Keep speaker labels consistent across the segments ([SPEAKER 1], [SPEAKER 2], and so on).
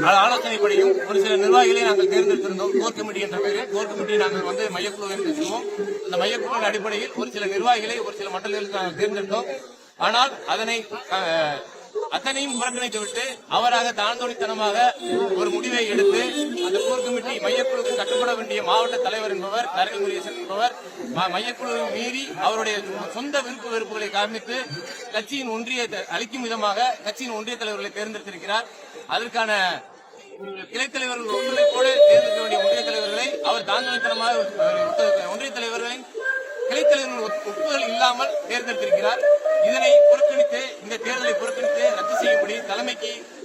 [SPEAKER 1] ஆலோசனைப்படியும் ஒரு சில நிர்வாகிகளை நாங்கள் தேர்ந்தெடுத்திருந்தோம். கோர் கமிட்டி என்ற பெயரில் கோர் கமிட்டியை நாங்கள் மையக்குழு என்று சொல்லுவோம். அந்த மையக்குழுவின் அடிப்படையில் ஒரு சில நிர்வாகிகளை ஒரு சில மண்டலங்களுக்கு நாங்கள் தேர்ந்தெடுத்தோம். ஆனால் அத்தனையும் புறக்கணித்துவிட்டு அவராக தாழ்ந்தோடித்தனமாக ஒரு முடிவை எடுத்து அந்த கோர் கமிட்டி மையக்குழுக்கு கட்டுப்பட வேண்டிய மாவட்ட தலைவர் என்பவர் தரணி முருகேசன் என்பவர் மையக்குழுவை மீறி அவருடைய சொந்த விருப்பு வெறுப்புகளை காண்பித்து கட்சியின் ஒன்றியத்தை அளிக்கும் விதமாக கட்சியின் ஒன்றிய தலைவர்களை தேர்ந்தெடுத்திருக்கிறார். அதற்கான கிளைத் தலைவர்கள் ஒத்துழைப்போடு தேர்ந்தெடுக்க வேண்டிய ஒன்றிய தலைவர்களை அவர் தாழ்ந்தோடித்தனமாக ஒன்றிய தலைவர்களின் கிளைத் தலைவர்கள் ஒப்புதல் இல்லாமல் தேர்ந்தெடுத்திருக்கிறார். இதனை புறக்கணித்து இந்த தேர்தலை புறக்கணித்து ரத்து செய்யும்படி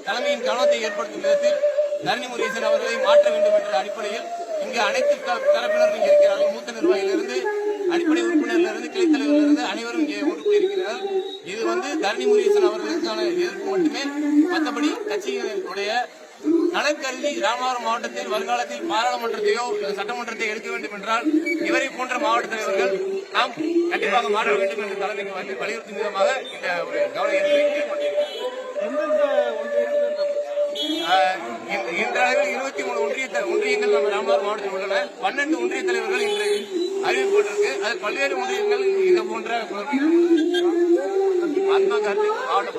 [SPEAKER 1] தலைமையின் கவனத்தை ஏற்படுத்தும் விதத்தில் தரணி முருகேசன் அவர்களை மாற்ற வேண்டும் என்ற அடிப்படையில் இங்கு அனைத்து தரப்பினரும் இங்கே இருக்கிறார்கள். மூத்த நிர்வாகிகளிலிருந்து அடிப்படை உறுப்பினரிலிருந்து கிளைத் தலைவரிலிருந்து அனைவரும் இங்கே ஒன்று கூடியிருக்கிறார்கள். இது தரணி முருகேசன் அவர்களுக்கான எதிர்ப்பு மட்டுமே. மற்றபடி கட்சியினுடைய நலன் கருதி ராமநாதபுரம் மாவட்டத்தில் வருங்காலத்தில் பாராளுமன்றத்தையோ சட்டமன்றத்தை எடுக்க வேண்டும் என்றால் இவரை போன்ற மாவட்ட தலைவர்கள் நாம் கண்டிப்பாக மாற்ற வேண்டும் என்று தலைமைக்கு வலியுறுத்தும் விதமாக இந்த ஒரு கவன இன்றளவில் 23 ஒன்றியங்கள் நம்ம ராமநாதபுரம் மாவட்டத்தில் உள்ளன. 12 ஒன்றிய தலைவர்கள் இன்று அறிவிக்கப்பட்டிருக்கு. அது பல்வேறு ஒன்றியங்கள் இது போன்ற ஆத்மா கார்த்திக் மாவட்ட